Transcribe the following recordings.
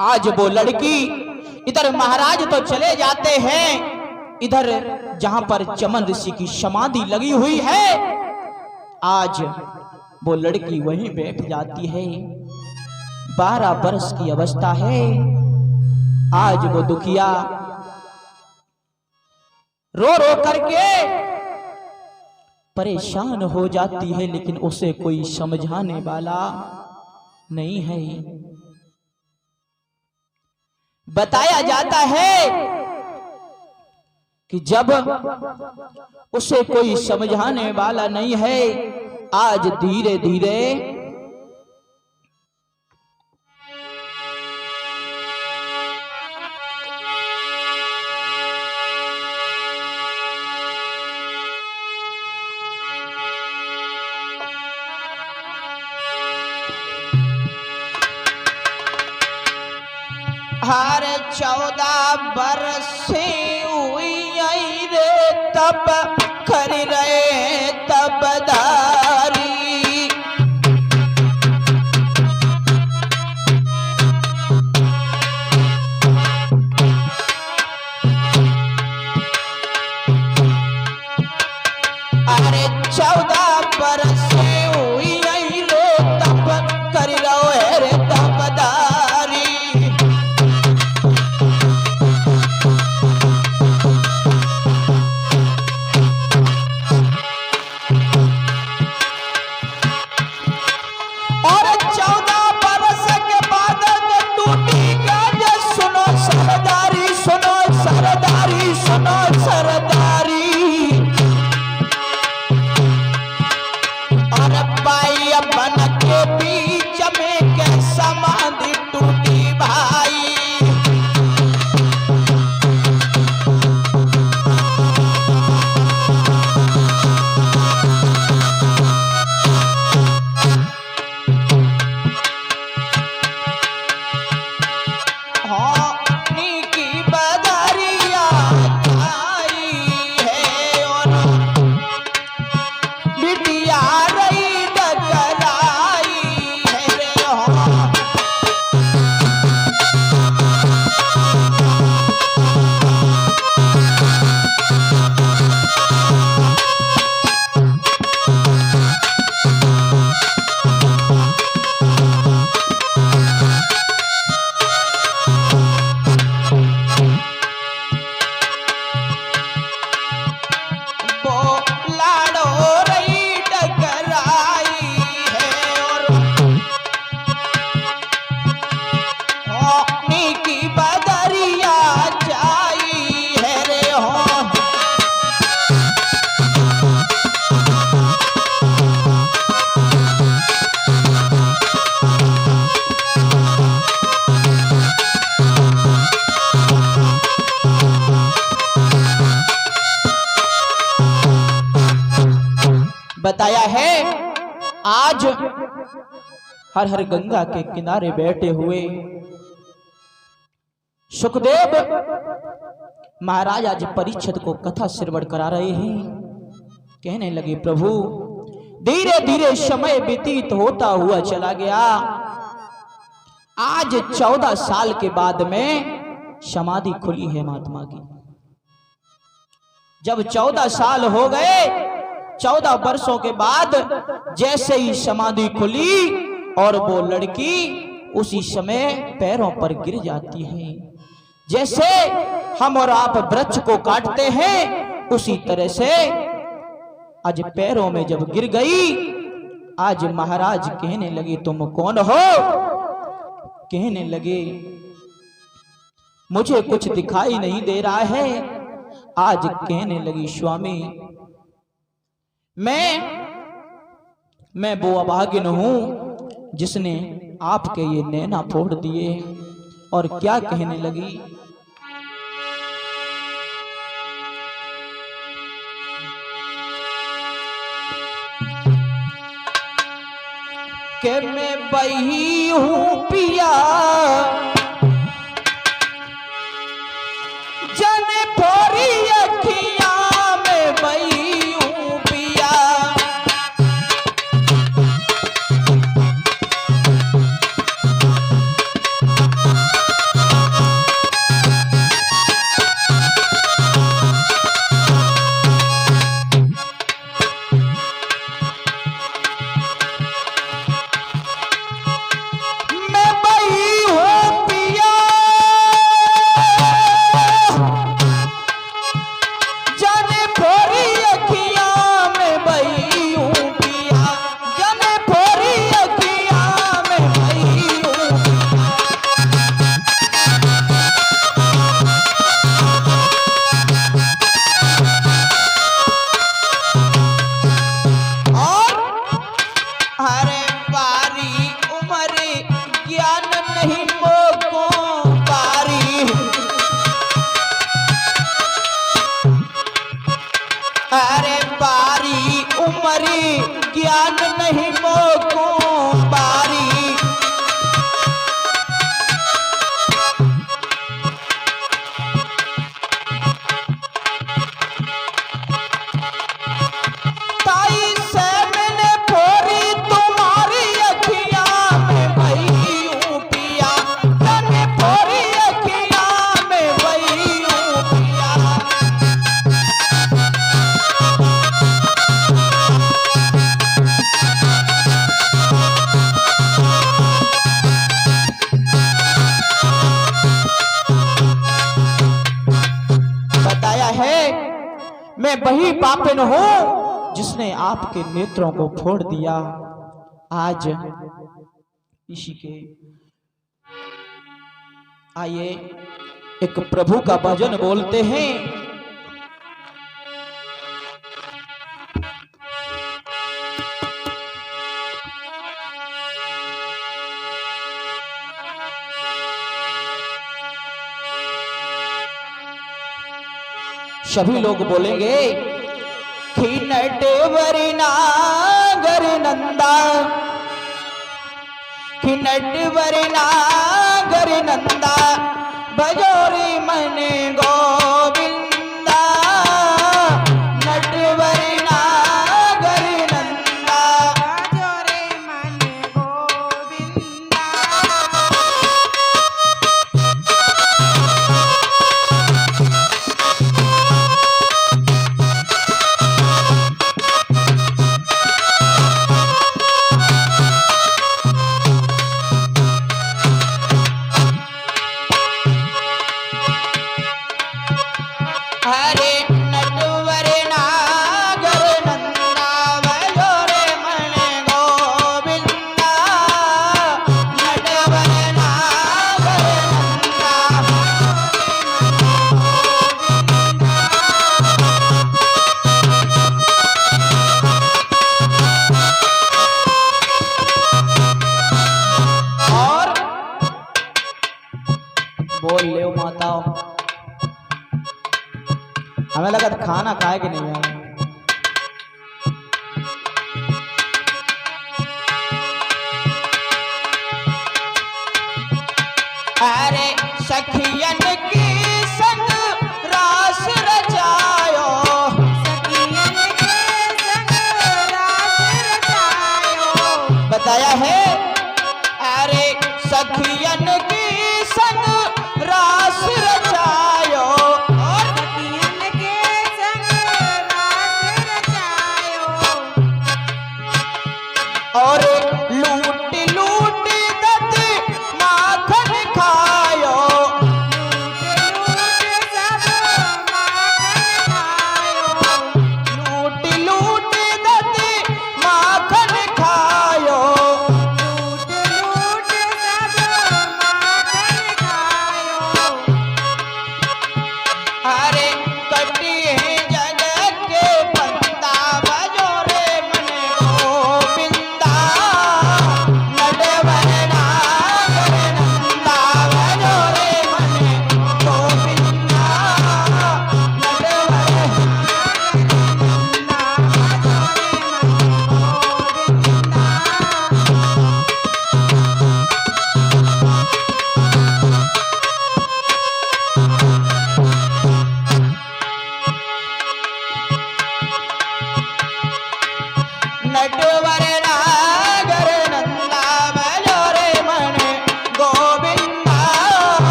आज वो लड़की इधर महाराज तो चले जाते हैं, इधर जहां पर चमन ऋषि की समाधि लगी हुई है, आज वो लड़की वहीं बैठ जाती है। 12 वर्ष की अवस्था है। आज वो दुखिया रो रो करके परेशान हो जाती है, लेकिन उसे कोई समझाने वाला नहीं है। बताया जाता है कि जब उसे कोई समझाने वाला नहीं है, आज धीरे धीरे हर 14 बरस हुई रे तब कर रहे तब दारी। अरे 14 बरस हुई रे तब कर रहे रे तब दारी। बताया है आज हर हर गंगा के किनारे बैठे हुए सुखदेव महाराज आज परीक्षित को कथा श्रवण करा रहे हैं। कहने लगे, प्रभु धीरे धीरे समय व्यतीत होता हुआ चला गया। आज 14 साल के बाद में समाधि खुली है महात्मा की। जब 14 साल हो गए, 14 वर्षों के बाद जैसे ही समाधि खुली और वो लड़की उसी समय पैरों पर गिर जाती है। जैसे हम और आप वृक्ष को काटते हैं, उसी तरह से आज पैरों में जब गिर गई, आज महाराज कहने लगे, तुम कौन हो? कहने लगे, मुझे कुछ दिखाई नहीं दे रहा है। आज कहने लगी, स्वामी मैं वो अभागिन हूं जिसने आपके ये नैना फोड़ दिए। और क्या कहने लगी, कि मैं बही हूं पिया जन फोरी अखियां में बही हूं पिया। मैं वही पापिन हूं जिसने आपके नेत्रों को फोड़ दिया। आज इसी के आइए एक प्रभु का भजन बोलते हैं। सभी लोग बोलेंगे कि नटवरी नागर नंदा, कि नटवरी नागर नंदा, भजोरी मन गोविंदा, नटवरी नागर नंदा, भजोरे मन गोविंदा। हरे नटवरी नागर नंदा, भजोरे मन गोविंदा, नटवरी नागर नंदा। और बोल ले माताओं, हमें लगा था खाना खाए कि नहीं यार। अरे सखियन की संग रास रचायो, सखियन के संग रास रचायो। बताया है। अरे सखियन की संग रास रचायो, और सखियन के संग रास रचायो। और लूट लूट दत माखन खायो, लूट सब माखन खायो। लूट लूट दत माखन खायो,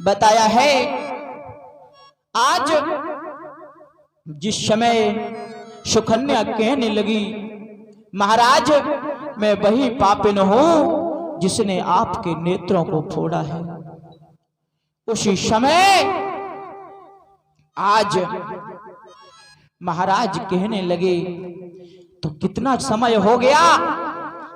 बताया है आज जिस समय सुकन्या कहने लगी, महाराज मैं वही पापिन हूं जिसने आपके नेत्रों को फोड़ा है, उसी समय आज महाराज कहने लगे तो कितना समय हो गया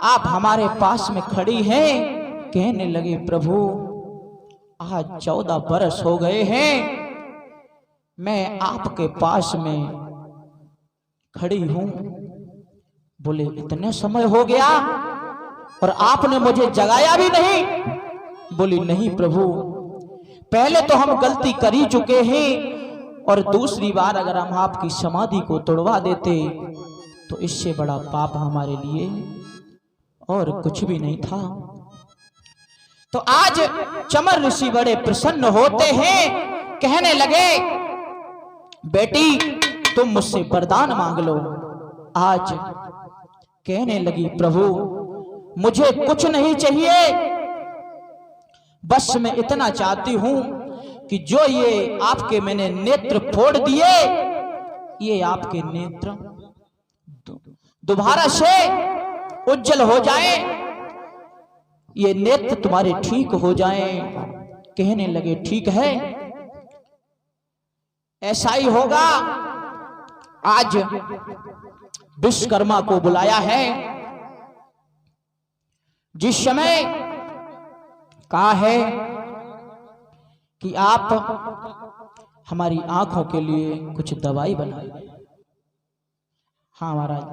आप हमारे पास में खड़ी हैं। कहने लगे प्रभु आज 14 बरस हो गए हैं मैं आपके पास में खड़ी हूं। बोले इतने समय हो गया और आपने मुझे जगाया भी नहीं। बोली नहीं प्रभु, पहले तो हम गलती कर ही चुके हैं और दूसरी बार अगर हम आपकी समाधि को तोड़वा देते तो इससे बड़ा पाप हमारे लिए और कुछ भी नहीं था। तो आज चमर ऋषि बड़े प्रसन्न होते हैं, कहने लगे बेटी तुम मुझसे वरदान मांग लो। आज कहने लगी प्रभु मुझे कुछ नहीं चाहिए, बस मैं इतना चाहती हूं कि जो ये आपके मैंने नेत्र फोड़ दिए ये आपके नेत्र दोबारा से उज्जवल हो जाए, ये नेत्र तुम्हारे ठीक हो जाएं। कहने लगे ठीक है ऐसा ही होगा। आज विश्वकर्मा को बुलाया है, जिस समय कहा है कि आप हमारी आंखों के लिए कुछ दवाई बनाइए। हाँ महाराज,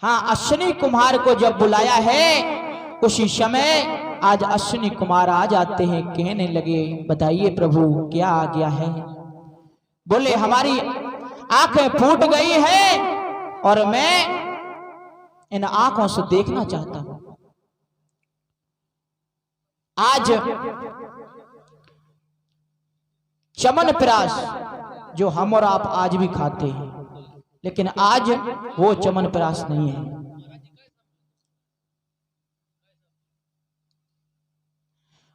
हाँ अश्विनी कुमार को जब बुलाया है उसी समय आज अश्विनी कुमार आ जाते हैं। कहने लगे बताइए प्रभु क्या आ गया है। बोले हमारी आंखें फूट गई हैं और मैं इन आंखों से देखना चाहता हूं। आज च्यवनप्राश जो हम और आप आज भी खाते हैं, लेकिन आज वो च्यवनप्राश नहीं है।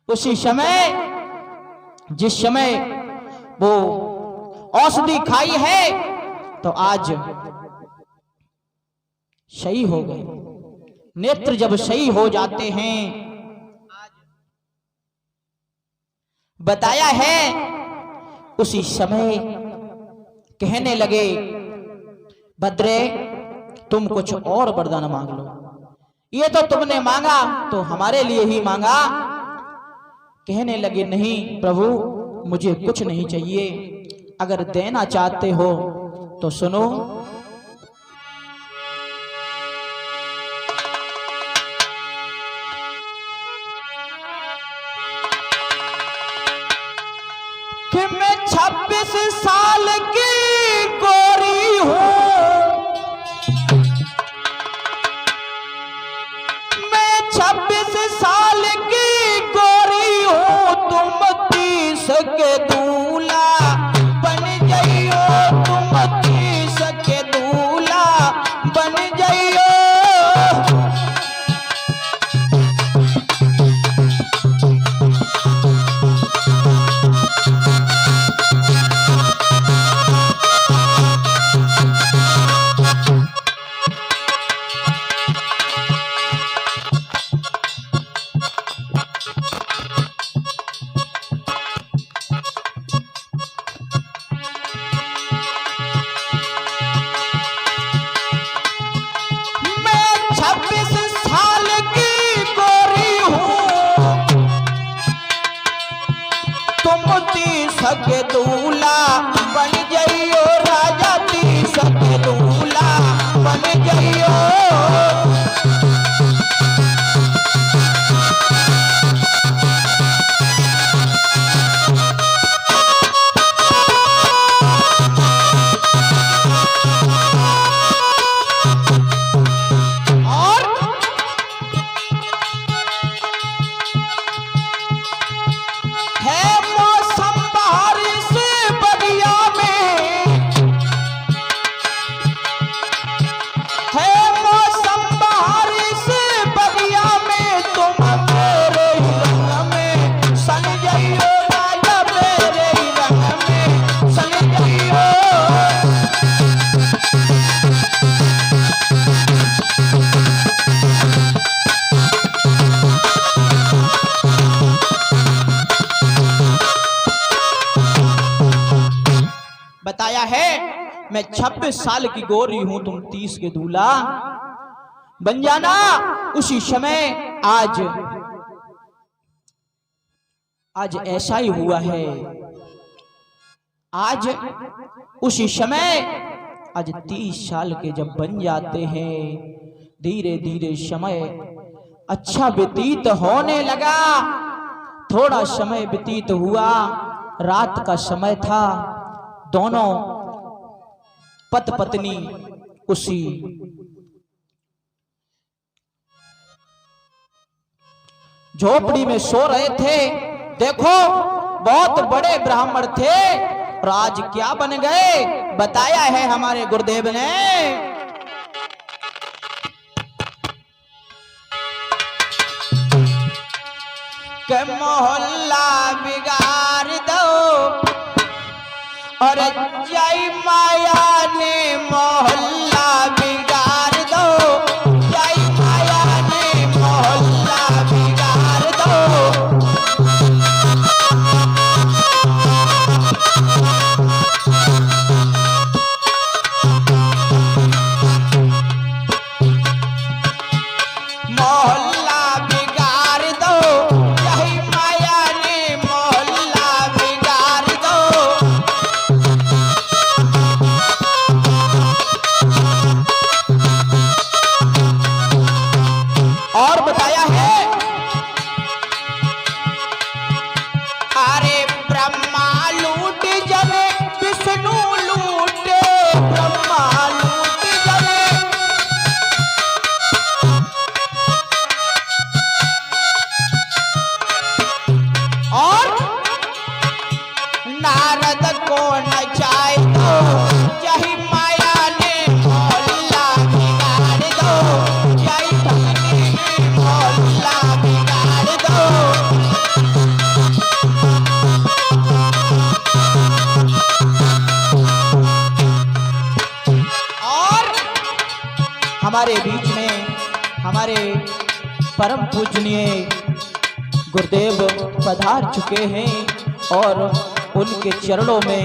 उसी समय जिस समय वो औषधि खाई है तो आज सही हो गए। नेत्र जब सही हो जाते हैं, बताया है उसी समय कहने लगे भद्रे तुम कुछ और वरदान मांग लो। ये तो तुमने मांगा तो हमारे लिए ही मांगा। कहने लगे नहीं प्रभु मुझे कुछ नहीं चाहिए, अगर देना चाहते हो तो सुनो। कि मैं 26 साल की गोरी हूं, मैं 26 साल की गोरी हूं, तुम 30 के दूल्हा बन जाइयो, तुम 30 के दूल्हा बन जाइयो। सके दूल्हा बन जाइयो राजा, 30 के दूल्हा बन जाइयो। है मौसम बारिश बगिया में, बताया है मैं 26 साल की गोरी हूं, तुम 30 के दूल्हा बन जाना। उसी समय आज ऐसा ही हुआ है। आज उसी समय आज 30 साल के जब बन जाते हैं, धीरे धीरे समय अच्छा व्यतीत होने लगा। थोड़ा समय व्यतीत हुआ, रात का समय था। दोनों पति पत्नी उसी झोपड़ी में सो रहे थे। देखो बहुत बड़े ब्राह्मण थे और आज क्या बन गए, बताया है हमारे गुरुदेव ने। के मोहल्ला बिगाड़ दो और जय माया ने मोहल्ला बिगाड़ दो, जय माया ने मोहल्ला बिगाड़ दो। मोहल्ला बिगाड़ दो, जय माया ने मोहल्ला बिगाड़ दो। और बताया है अरे ब्रह्मा लूट जले विष्णु लूटे, ब्रह्मा लूट जले और नारद को नचाए दो, जय माया ने मोहल्ला बिगाड़ दो, जय भगने ने मोहल्ला बिगाड़ दो। और हमारे बीच में हमारे परम पूजनीय गुरुदेव पधार चुके हैं और उनके चरणों में